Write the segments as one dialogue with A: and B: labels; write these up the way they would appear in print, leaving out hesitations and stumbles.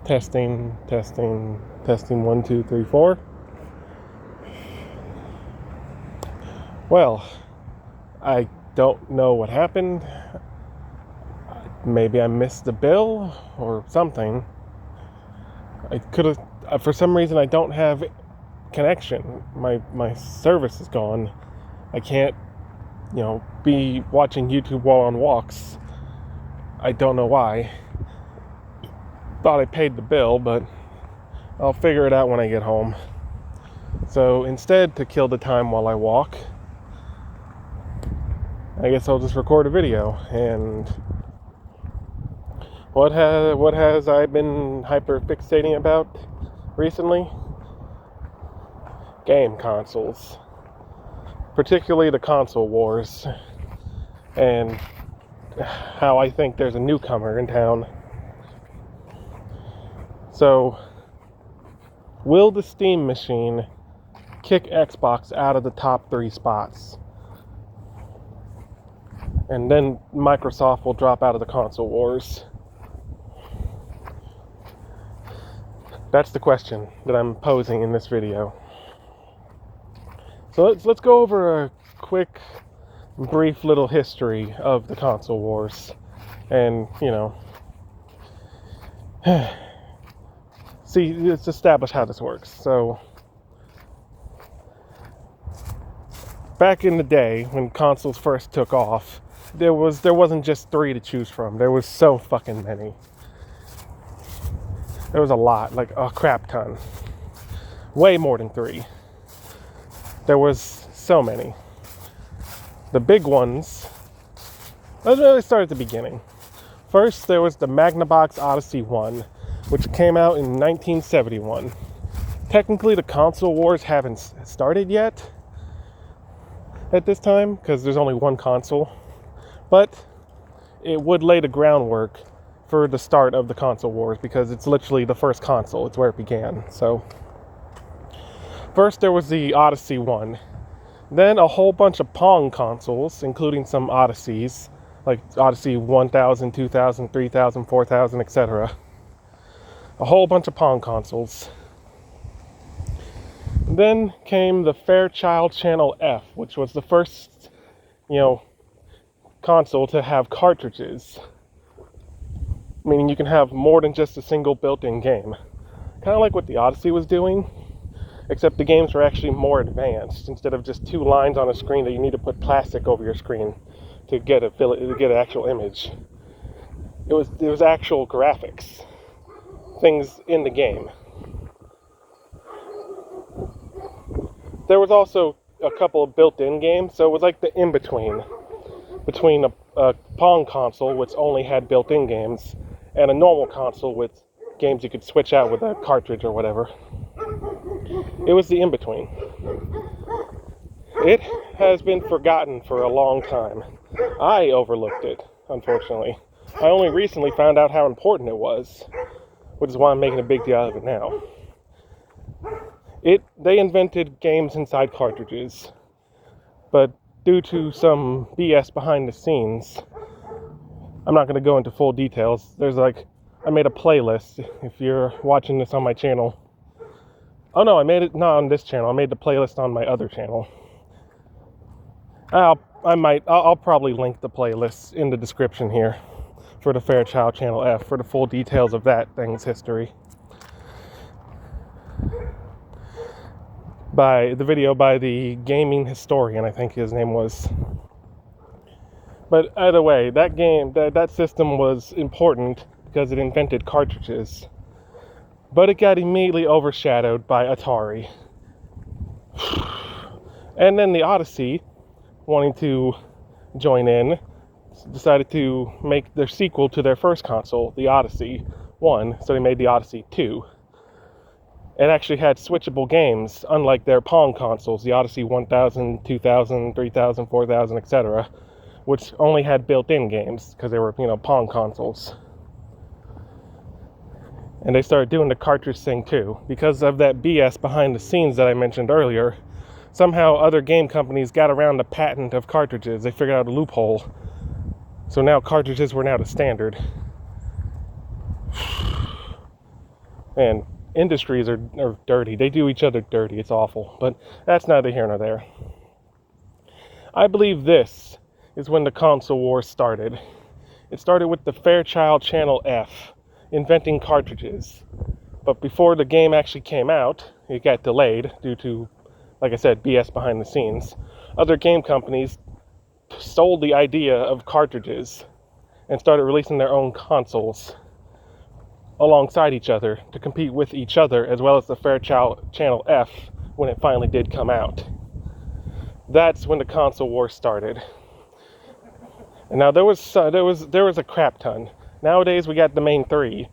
A: Testing, testing, testing, 1, 2, 3, 4. Well, I don't know what happened. Maybe I missed the bill or something. I could have, for some reason, I don't have connection. My service is gone. I can't, be watching YouTube while on walks. I don't know why. Thought I paid the bill, but I'll figure it out when I get home. So instead, to kill the time while I walk, I guess I'll just record a video. And what has I been hyper fixating about recently? Game consoles, particularly the console wars, and how I think there's a newcomer in town. So, will the Steam machine kick Xbox out of the top 3 spots? And then Microsoft will drop out of the console wars? That's the question that I'm posing in this video. So let's go over a quick, brief little history of the console wars. And, see, let's establish how this works. So, back in the day when consoles first took off, there wasn't just 3 to choose from. There was so fucking many. There was a lot, like a crap ton. Way more than 3. There was so many. The big ones, let's really start at the beginning. First, there was the Magnavox Odyssey 1, which came out in 1971. Technically, the console wars haven't started yet at this time, because there's only one console. But it would lay the groundwork for the start of the console wars, because it's literally the first console. It's where it began. So, first there was the Odyssey 1. Then a whole bunch of Pong consoles, including some Odysseys, like Odyssey 1000, 2000, 3000, 4000, etc. A whole bunch of Pong consoles. Then came the Fairchild Channel F, which was the first, console to have cartridges. Meaning you can have more than just a single built-in game. Kind of like what the Odyssey was doing, except the games were actually more advanced. Instead of just 2 lines on a screen that you need to put plastic over your screen to get an actual image. It was actual graphics, things in the game. There was also a couple of built-in games, so it was like the in-between between a Pong console, which only had built-in games, and a normal console with games you could switch out with a cartridge or whatever. It was the in-between. It has been forgotten for a long time. I overlooked it, unfortunately. I only recently found out how important it was, which is why I'm making a big deal out of it now. They invented games inside cartridges, but due to some BS behind the scenes, I'm not going to go into full details. I made a playlist, if you're watching this on my channel. Oh no, I made it not on this channel. I made the playlist on my other channel. I'll probably link the playlist in the description here for the Fairchild Channel F for the full details of that thing's history. By the video by the gaming historian, I think his name was. But either way, that game, that system was important because it invented cartridges. But it got immediately overshadowed by Atari. And then the Odyssey, wanting to join in, decided to make their sequel to their first console, the Odyssey 1, so they made the Odyssey 2. It actually had switchable games, unlike their Pong consoles, the Odyssey 1000, 2000, 3000, 4000, etc., which only had built-in games, because they were, Pong consoles. And they started doing the cartridge thing too. Because of that BS behind the scenes that I mentioned earlier, somehow other game companies got around the patent of cartridges. They figured out a loophole. So now cartridges were now the standard. And industries are dirty. They do each other dirty. It's awful. But that's neither here nor there. I believe this is when the console wars started. It started with the Fairchild Channel F inventing cartridges. But before the game actually came out, it got delayed due to, like I said, BS behind the scenes. Other game companies stole the idea of cartridges and started releasing their own consoles alongside each other to compete with each other, as well as the Fairchild Channel F when it finally did come out. That's when the console war started. And now there was a crap ton. Nowadays we got the main three,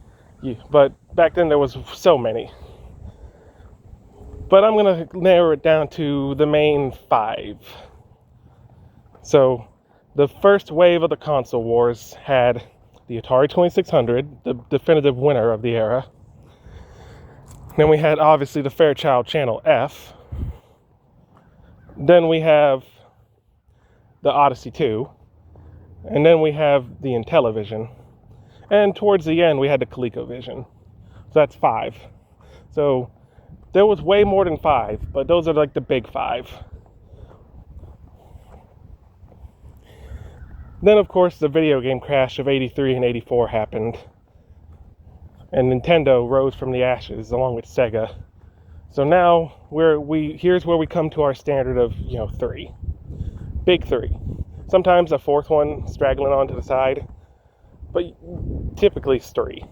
A: but back then there was so many. But I'm gonna narrow it down to the main five. So the first wave of the console wars had the Atari 2600, the definitive winner of the era. Then we had obviously the Fairchild Channel F. Then we have the Odyssey 2. And then we have the Intellivision. And towards the end we had the ColecoVision. So that's 5. So there was way more than 5, but those are like the big 5. Then, of course, the video game crash of 83 and 84 happened. And Nintendo rose from the ashes along with Sega. So now here's where we come to our standard of, 3. Big 3. Sometimes a fourth one straggling onto the side, but typically it's 3.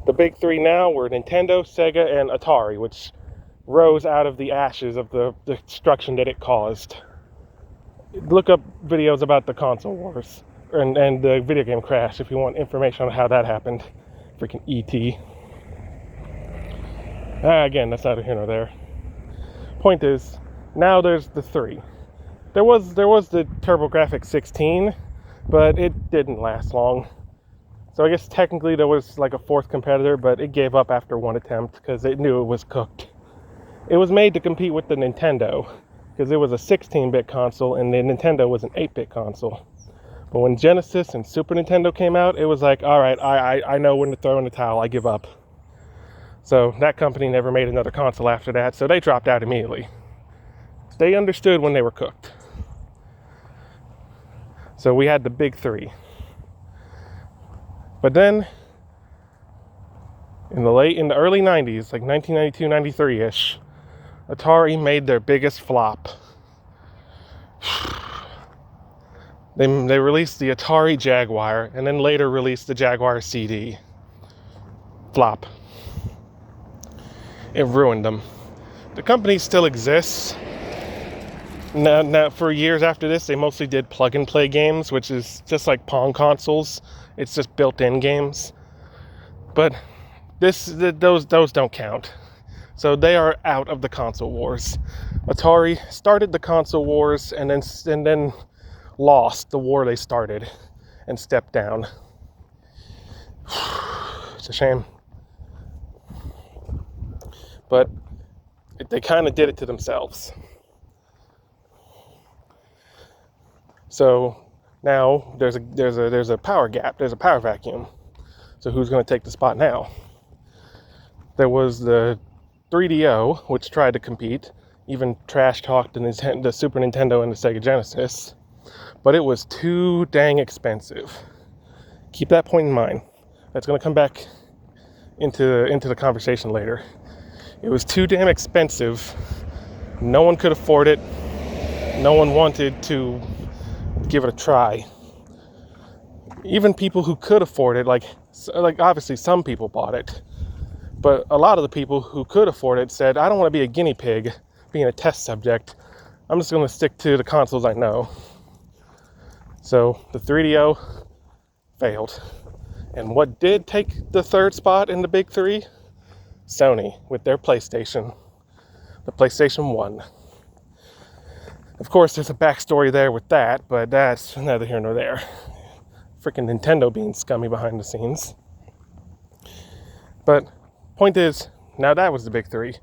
A: The big 3 now were Nintendo, Sega, and Atari, which rose out of the ashes of the destruction that it caused. Look up videos about the console wars and the video game crash if you want information on how that happened. Freaking E.T. Again, that's neither here nor there. Point is, now there's the 3. There was the TurboGrafx 16, but it didn't last long. So I guess technically there was like a fourth competitor, but it gave up after one attempt because it knew it was cooked. It was made to compete with the Nintendo, because it was a 16-bit console and the Nintendo was an 8-bit console. But when Genesis and Super Nintendo came out, it was like, all right, I know when to throw in the towel, I give up. So that company never made another console after that, so they dropped out immediately. They understood when they were cooked. So we had the big 3. But then, in the early 90s, like 1992, 93-ish, Atari made their biggest flop. They released the Atari Jaguar and then later released the Jaguar CD. Flop. It ruined them. The company still exists. Now, for years after this, they mostly did plug-and-play games, which is just like Pong consoles. It's just built-in games. But those don't count. So they are out of the console wars. Atari started the console wars and then lost the war they started and stepped down. It's a shame. But they kind of did it to themselves. So now there's a power gap, there's a power vacuum. So who's going to take the spot now? There was the 3DO, which tried to compete, even trash-talked the Super Nintendo and the Sega Genesis, but it was too dang expensive. Keep that point in mind. That's going to come back into the conversation later. It was too damn expensive. No one could afford it. No one wanted to give it a try. Even people who could afford it, like obviously some people bought it. But a lot of the people who could afford it said, I don't want to be a guinea pig, being a test subject. I'm just going to stick to the consoles I know. So the 3DO failed. And what did take the third spot in the big 3? Sony with their PlayStation. The PlayStation 1. Of course, there's a backstory there with that, but that's neither here nor there. Freaking Nintendo being scummy behind the scenes. But point is, now that was the big 3.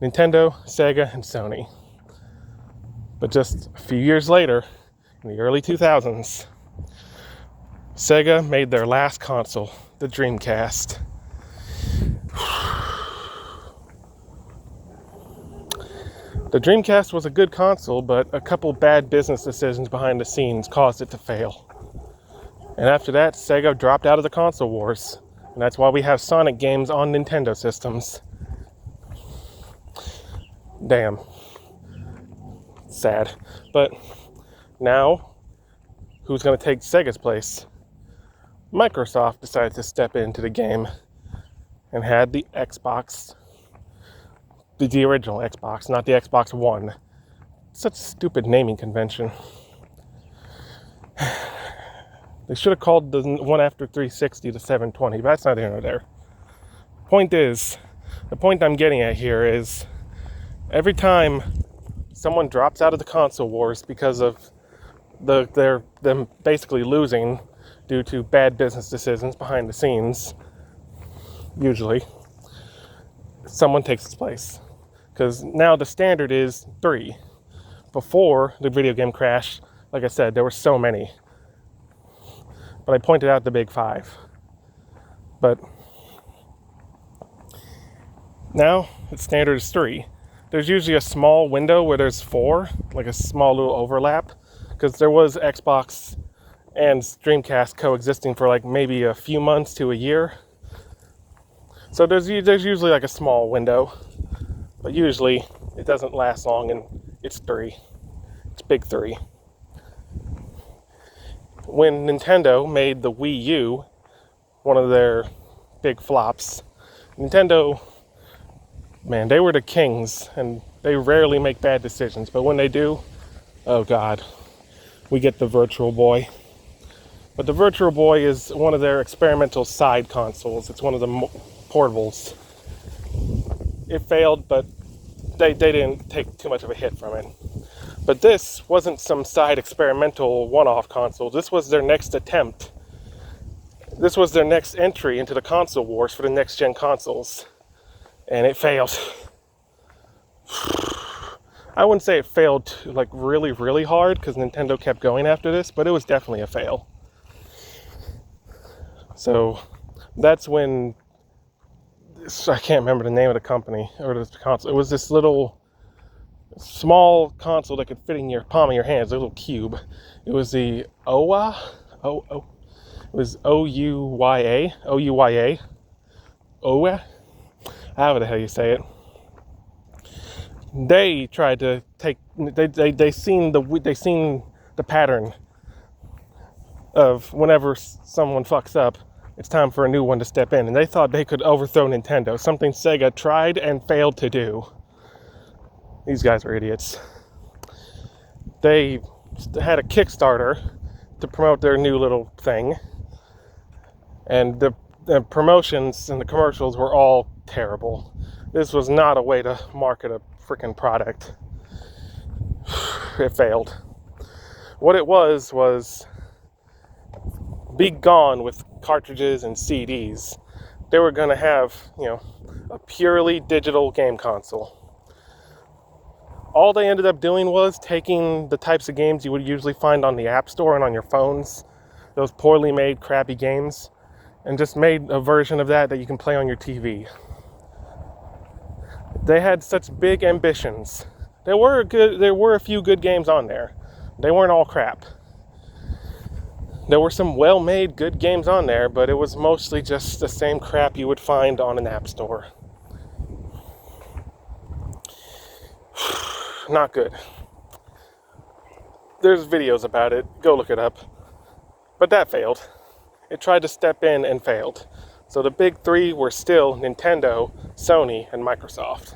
A: Nintendo, Sega, and Sony. But just a few years later, in the early 2000s, Sega made their last console, the Dreamcast. The Dreamcast was a good console, but a couple bad business decisions behind the scenes caused it to fail. And after that, Sega dropped out of the console wars. And that's why we have Sonic games on Nintendo systems. Damn. Sad. But now, who's going to take Sega's place? Microsoft decided to step into the game and had the Xbox, the original Xbox, not the Xbox One. Such stupid naming convention. They should have called the one after 360 the 720, but that's neither here nor there. The point I'm getting at here is every time someone drops out of the console wars because of them basically losing due to bad business decisions behind the scenes, usually, someone takes its place. Because now the standard is 3. Before the video game crash, like I said, there were so many. But I pointed out the big 5. But now the standard is 3. There's usually a small window where there's 4, like a small little overlap, because there was Xbox and Dreamcast coexisting for like maybe a few months to a year. So there's usually like a small window, but usually it doesn't last long, and it's 3. It's big 3. When Nintendo made the Wii U one of their big flops, Nintendo, man, they were the kings, and they rarely make bad decisions, but when they do, oh god, we get the Virtual Boy. But the Virtual Boy is one of their experimental side consoles. It's one of the portables. It failed, but they didn't take too much of a hit from it. But this wasn't some side experimental one-off console. This was their next attempt. This was their next entry into the console wars for the next-gen consoles. And it failed. I wouldn't say it failed like really, really hard, because Nintendo kept going after this, but it was definitely a fail. So that's when, I can't remember the name of the company or the console. It was this little small console that could fit in your palm of your hands, a little cube. It was the OUYA. It was OUYA. OUYA. However the hell you say it. They tried to take. They seen the pattern of whenever someone fucks up, it's time for a new one to step in, and they thought they could overthrow Nintendo. Something Sega tried and failed to do. These guys are idiots. They had a Kickstarter to promote their new little thing, and the promotions and the commercials were all terrible. This was not a way to market a freaking product. It failed. What it was be gone with cartridges and CDs. They were going to have, a purely digital game console. All they ended up doing was taking the types of games you would usually find on the App Store and on your phones, those poorly made, crappy games, and just made a version of that you can play on your TV. They had such big ambitions. There were a few good games on there. They weren't all crap. There were some well-made, good games on there, but it was mostly just the same crap you would find on an app store. Not good. There's videos about it. Go look it up. But that failed. It tried to step in and failed. So the big 3 were still Nintendo, Sony, and Microsoft.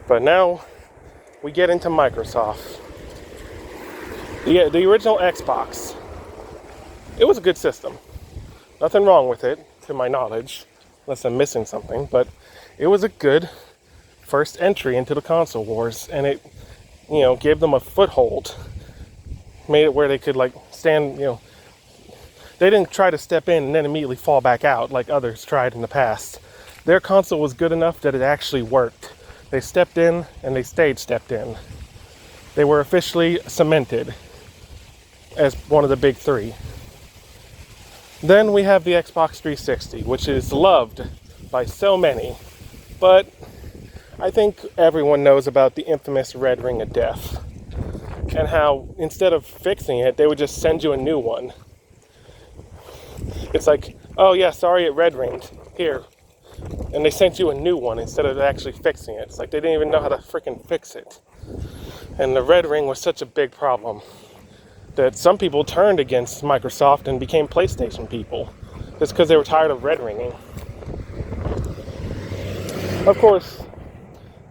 A: But now we get into Microsoft. The original Xbox. It was a good system. Nothing wrong with it, to my knowledge, unless I'm missing something. But it was a good first entry into the console wars, and it, gave them a foothold. Made it where they could, stand, They didn't try to step in and then immediately fall back out like others tried in the past. Their console was good enough that it actually worked. They stepped in and they stayed stepped in. They were officially cemented as one of the big 3. Then we have the Xbox 360, which is loved by so many. But I think everyone knows about the infamous red ring of death, and how instead of fixing it, they would just send you a new one. It's like, oh yeah, sorry it red ringed. Here. And they sent you a new one instead of actually fixing it. It's like they didn't even know how to freaking fix it. And the red ring was such a big problem that some people turned against Microsoft and became PlayStation people just because they were tired of red ringing. Of course,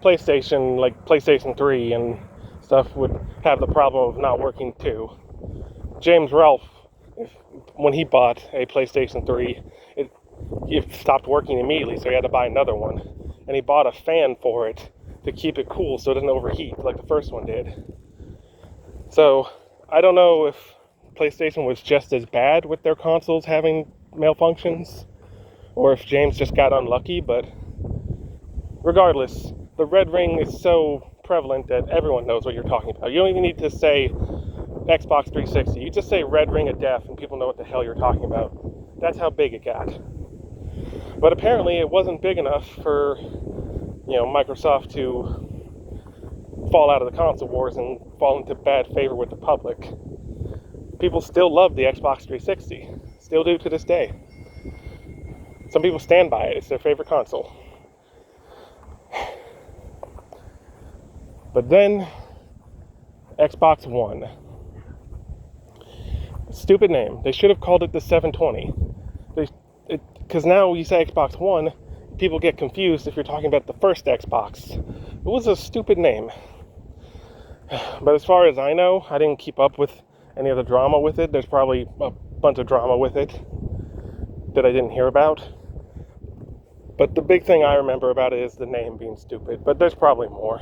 A: PlayStation, like PlayStation 3 and stuff, would have the problem of not working too. James Rolfe, when he bought a PlayStation 3, it stopped working immediately, so he had to buy another one. And he bought a fan for it to keep it cool so it doesn't overheat like the first one did. So I don't know if PlayStation was just as bad with their consoles having malfunctions, or if James just got unlucky, but regardless, the red ring is so prevalent that everyone knows what you're talking about. You don't even need to say Xbox 360. You just say red ring of death and people know what the hell you're talking about. That's how big it got. But apparently it wasn't big enough for, Microsoft to fall out of the console wars and fall into bad favor with the public. People still love the Xbox 360. Still do to this day. Some people stand by it. It's their favorite console. But then, Xbox One. Stupid name. They should have called it the 720. Because now you say Xbox One, people get confused if you're talking about the first Xbox. It was a stupid name. But as far as I know, I didn't keep up with any of the drama with it. There's probably a bunch of drama with it that I didn't hear about. But the big thing I remember about it is the name being stupid. But there's probably more.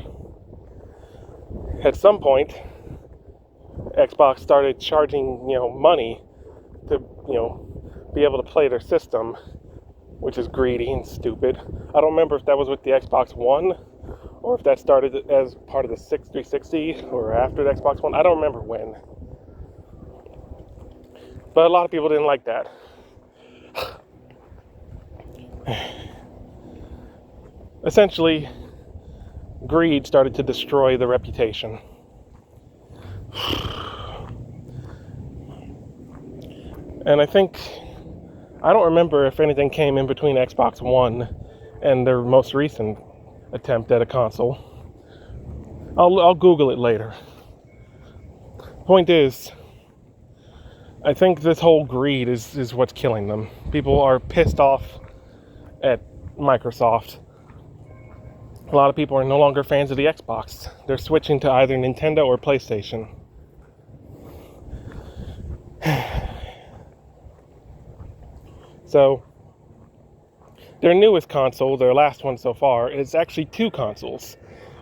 A: At some point, Xbox started charging, money to, be able to play their system, which is greedy and stupid. I don't remember if that was with the Xbox One, or if that started as part of the 360, or after the Xbox One. I don't remember when. But a lot of people didn't like that. Essentially, greed started to destroy the reputation. And I don't remember if anything came in between Xbox One and their most recent attempt at a console. I'll Google it later. Point is, I think this whole greed is what's killing them. People are pissed off at Microsoft. A lot of people are no longer fans of the Xbox. They're switching to either Nintendo or PlayStation. So, their newest console, their last one so far, is actually two consoles.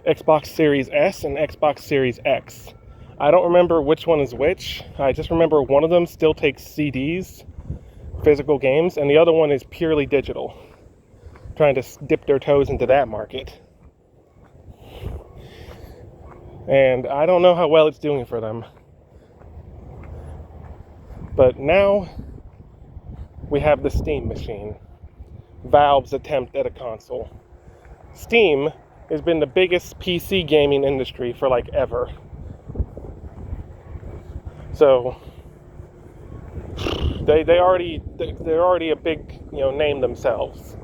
A: Xbox Series S and Xbox Series X. I don't remember which one is which. I just remember one of them still takes CDs, physical games, and the other one is purely digital. Trying to dip their toes into that market. And I don't know how well it's doing for them. But now we have the Steam machine. Valve's attempt at a console. Steam has been the biggest PC gaming industry for ever. So they're already a big name themselves.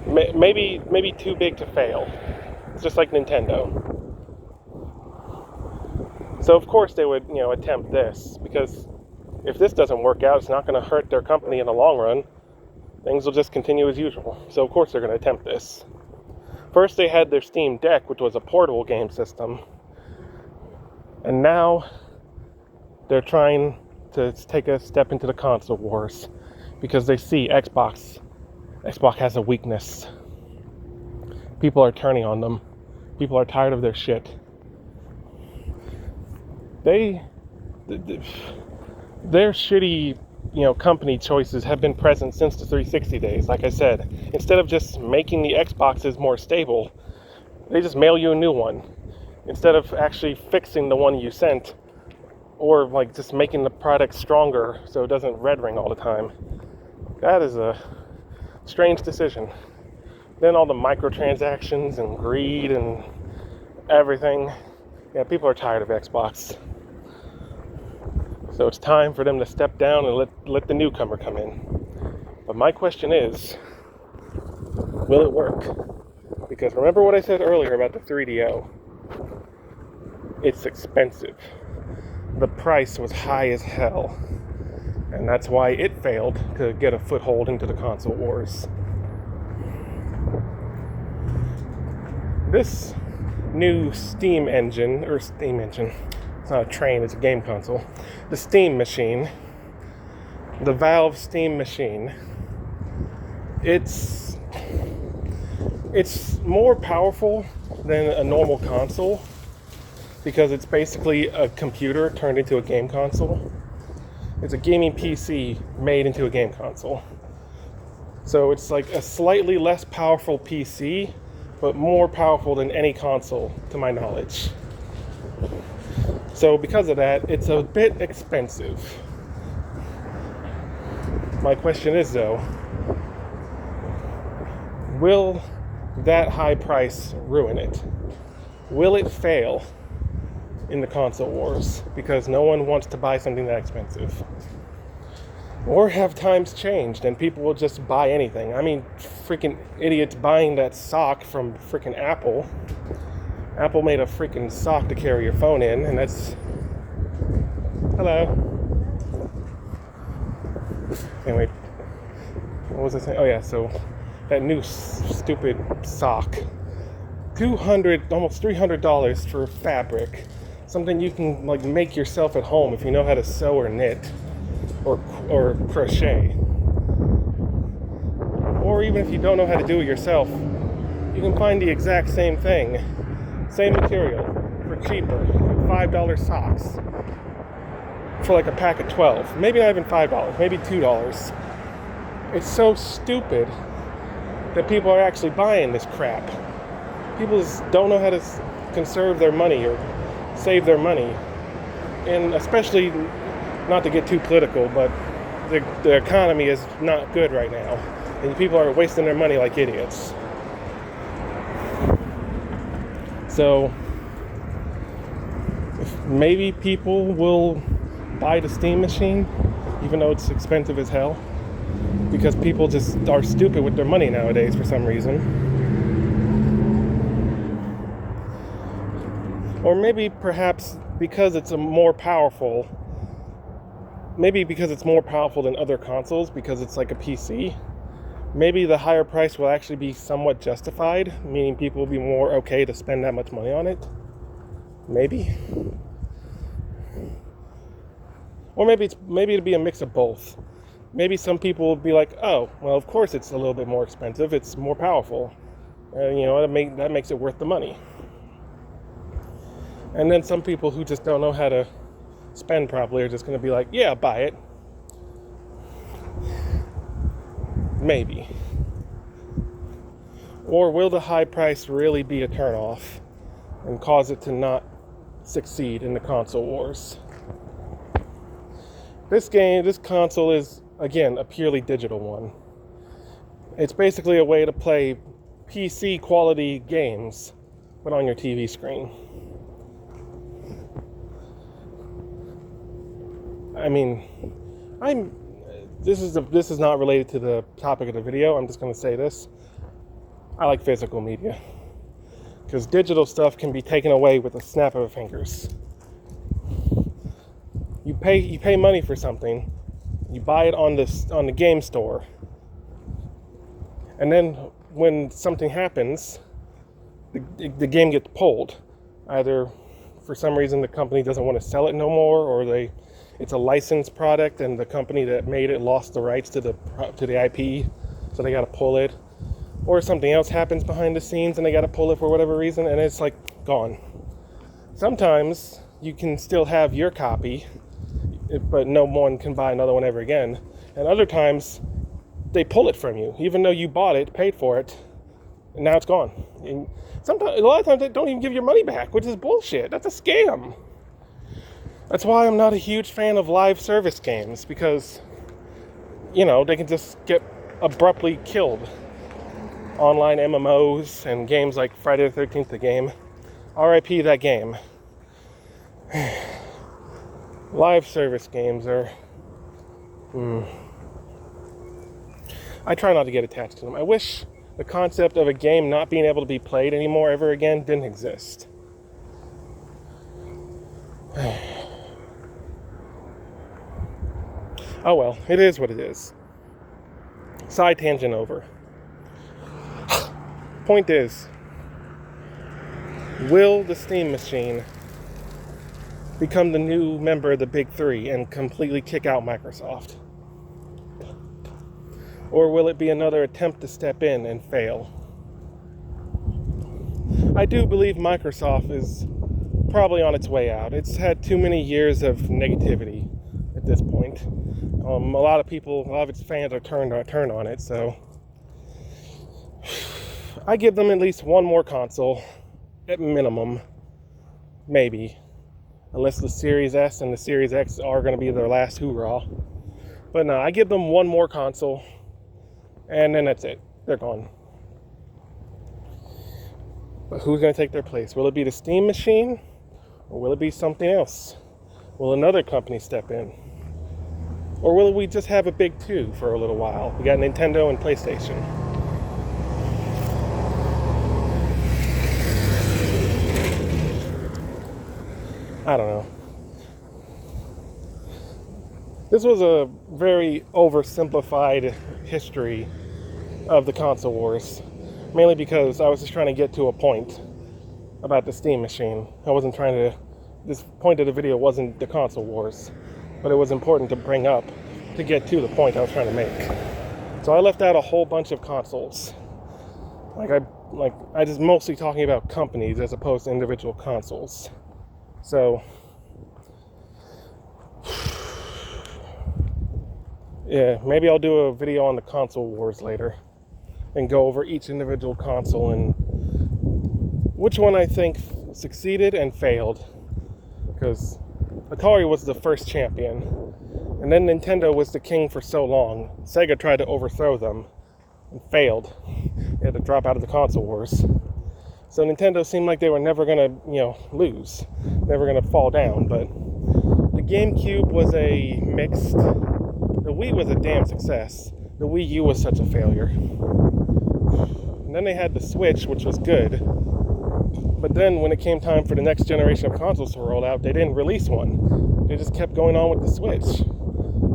A: Maybe too big to fail. It's just like Nintendo. So of course they would attempt this, because if this doesn't work out, it's not going to hurt their company in the long run. Things will just continue as usual. So of course they're going to attempt this. First they had their Steam Deck, which was a portable game system. And now they're trying to take a step into the console wars, because they see Xbox has a weakness. People are turning on them. People are tired of their shit. Their shitty, company choices have been present since the 360 days. Like I said, instead of just making the Xboxes more stable, they just mail you a new one. Instead of actually fixing the one you sent, or just making the product stronger so it doesn't red ring all the time. Strange decision. Then all the microtransactions and greed and everything. Yeah, people are tired of Xbox. So it's time for them to step down and let the newcomer come in. But my question is, will it work? Because remember what I said earlier about the 3DO? It's expensive. The price was high as hell. And that's why it failed to get a foothold into the console wars. This new Steam engine, it's not a train, it's a game console. The Steam machine, the Valve Steam machine, it's more powerful than a normal console because it's basically a computer turned into a game console. It's a gaming PC made into a game console. So it's like a slightly less powerful PC, but more powerful than any console, to my knowledge. So because of that, it's a bit expensive. My question is though, will that high price ruin it? Will it fail in the console wars because no one wants to buy something that expensive? Or have times changed and people will just buy anything? I mean, freaking idiots buying that sock from freaking Apple. Apple made a freaking sock to carry your phone in, and that's... Hello. Anyway, what was I saying? Oh yeah, so that new stupid sock. $200, almost $300 for fabric. Something you can like make yourself at home if you know how to sew or knit. Or crochet. Or even if you don't know how to do it yourself, you can find the exact same thing, same material, for cheaper, $5 socks, for like a pack of 12. Maybe not even $5, maybe $2. It's so stupid that people are actually buying this crap. People just don't know how to conserve their money or save their money. And especially, not to get too political, but the economy is not good right now. And people are wasting their money like idiots. So, maybe people will buy the Steam machine, even though it's expensive as hell. Because people just are stupid with their money nowadays for some reason. Or maybe perhaps because it's more powerful than other consoles, because it's like a PC, maybe the higher price will actually be somewhat justified, meaning people will be more okay to spend that much money on it. Maybe. Or maybe it'll be a mix of both. Maybe some people will be like, oh, well, of course it's a little bit more expensive, it's more powerful. And that makes it worth the money. And then some people who just don't know how to spend properly are just going to be like, yeah, buy it. Maybe. Or will the high price really be a turnoff and cause it to not succeed in the console wars? This console is, again, a purely digital one. It's basically a way to play PC quality games, but on your TV screen. I mean, this is not related to the topic of the video. I'm just going to say this. I like physical media. Because digital stuff can be taken away with a snap of the fingers. You pay money for something, you buy it on the game store, and then when something happens, the game gets pulled. Either for some reason the company doesn't want to sell it no more, or it's a licensed product and the company that made it lost the rights to the IP, so they got to pull it. Or something else happens behind the scenes and they got to pull it for whatever reason, and it's like gone. Sometimes you can still have your copy, but no one can buy another one ever again. And other times they pull it from you, even though you bought it, paid for it, and now it's gone. And a lot of times they don't even give your money back, which is bullshit. That's a scam. That's why I'm not a huge fan of live service games, because, they can just get abruptly killed online MMOs and games like Friday the 13th the game. RIP that game. Live service games are... I try not to get attached to them. I wish the concept of a game not being able to be played anymore ever again didn't exist. Oh well, it is what it is. Side tangent over. Point is, will the Steam machine become the new member of the Big Three and completely kick out Microsoft? Or will it be another attempt to step in and fail? I do believe Microsoft is probably on its way out. It's had too many years of negativity at this point. A lot of its fans are turned on it, so I give them at least one more console, at minimum, maybe, unless the Series S and the Series X are going to be their last hoorah. But no, I give them one more console, and then that's it. They're gone. But who's going to take their place? Will it be the Steam machine, or will it be something else? Will another company step in? Or will we just have a big two for a little while? We got Nintendo and PlayStation. I don't know. This was a very oversimplified history of the console wars. Mainly because I was just trying to get to a point about the Steam machine. This point of the video wasn't the console wars. But it was important to bring up to get to the point I was trying to make. So I left out a whole bunch of consoles. I just mostly talking about companies as opposed to individual consoles. So yeah, maybe I'll do a video on the console wars later and go over each individual console and which one I think succeeded and failed. Because Atari was the first champion, and then Nintendo was the king for so long. Sega tried to overthrow them and failed. They had to drop out of the console wars. So Nintendo seemed like they were never gonna, lose, never gonna fall down. But the GameCube was a mixed. The Wii was a damn success. The Wii U was such a failure. And then they had the Switch, which was good. But then when it came time for the next generation of consoles to roll out, they didn't release one. They just kept going on with the Switch.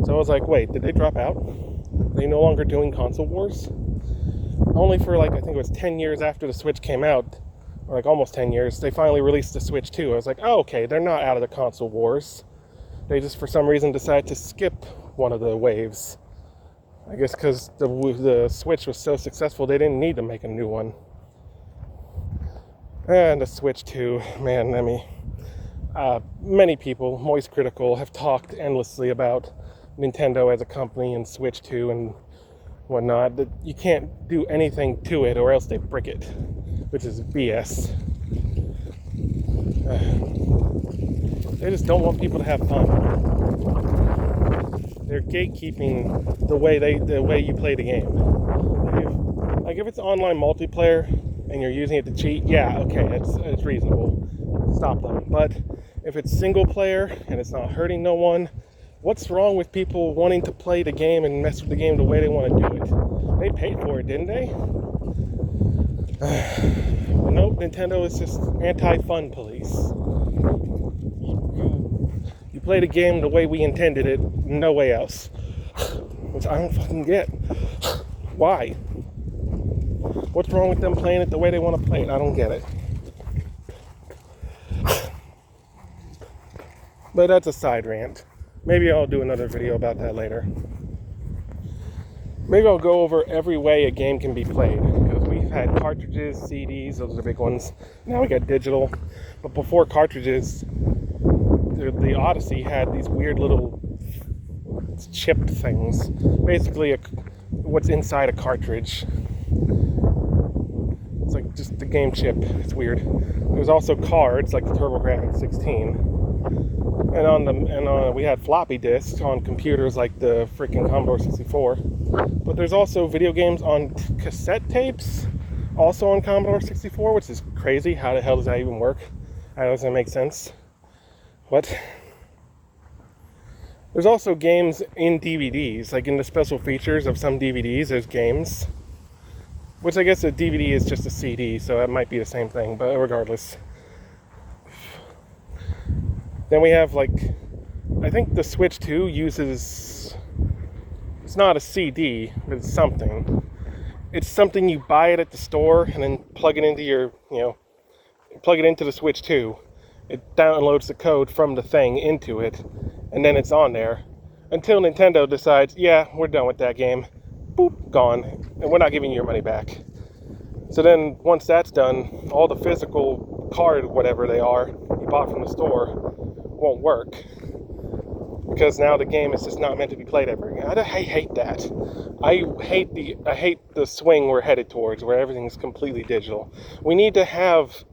A: So I was like, wait, did they drop out? Are they no longer doing console wars? Only for I think it was 10 years after the Switch came out, or almost 10 years, they finally released the Switch 2. I was like, oh, okay, they're not out of the console wars. They just, for some reason, decided to skip one of the waves. I guess because the Switch was so successful, they didn't need to make a new one. And the Switch 2, man, many people, Moist Critical, have talked endlessly about Nintendo as a company and Switch 2 and whatnot. That you can't do anything to it or else they brick it, which is BS. They just don't want people to have fun. They're gatekeeping the way you play the game. If it's online multiplayer and you're using it to cheat, yeah, okay, it's reasonable. Stop them. But if it's single player and it's not hurting no one, what's wrong with people wanting to play the game and mess with the game the way they want to do it? They paid for it, didn't they? Nope, Nintendo is just anti-fun police. You play the game the way we intended it, no way else. Which I don't fucking get. Why? What's wrong with them playing it the way they want to play it? I don't get it. But that's a side rant. Maybe I'll do another video about that later. Maybe I'll go over every way a game can be played. Because we've had cartridges, CDs, those are the big ones. Now we got digital. But before cartridges, the Odyssey had these weird little chipped things. Basically, what's inside a cartridge. It's like just the game chip. It's weird. There's also cards like the TurboGrafx 16. And we had floppy disks on computers like the freaking Commodore 64. But there's also video games on cassette tapes, also on Commodore 64, which is crazy. How the hell does that even work? That doesn't make sense. But there's also games in DVDs, like in the special features of some DVDs, there's games. Which I guess a DVD is just a CD, so that might be the same thing, but regardless. Then we have, like, I think the Switch 2 uses, it's not a CD, but it's something. It's something you buy it at the store and then plug it into your, plug it into the Switch 2. It downloads the code from the thing into it, and then it's on there. Until Nintendo decides, yeah, we're done with that game. Boop, gone. And we're not giving you your money back. So then, once that's done, all the physical card, whatever they are, you bought from the store, won't work. Because now the game is just not meant to be played ever again. I hate that. I hate the swing we're headed towards, where everything's completely digital. We need to have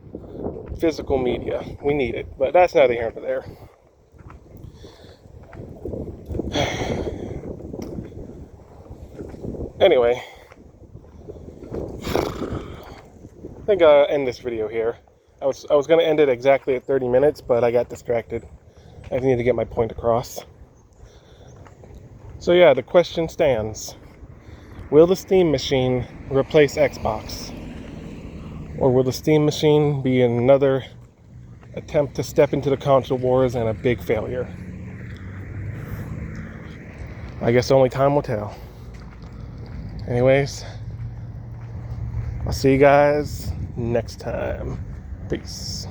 A: physical media. We need it. But that's neither here nor there. Anyway, I think I'll end this video here. I was going to end it exactly at 30 minutes, but I got distracted. I need to get my point across. So yeah, the question stands. Will the Steam Machine replace Xbox? Or will the Steam Machine be another attempt to step into the console wars and a big failure? I guess only time will tell. Anyways, I'll see you guys next time. Peace.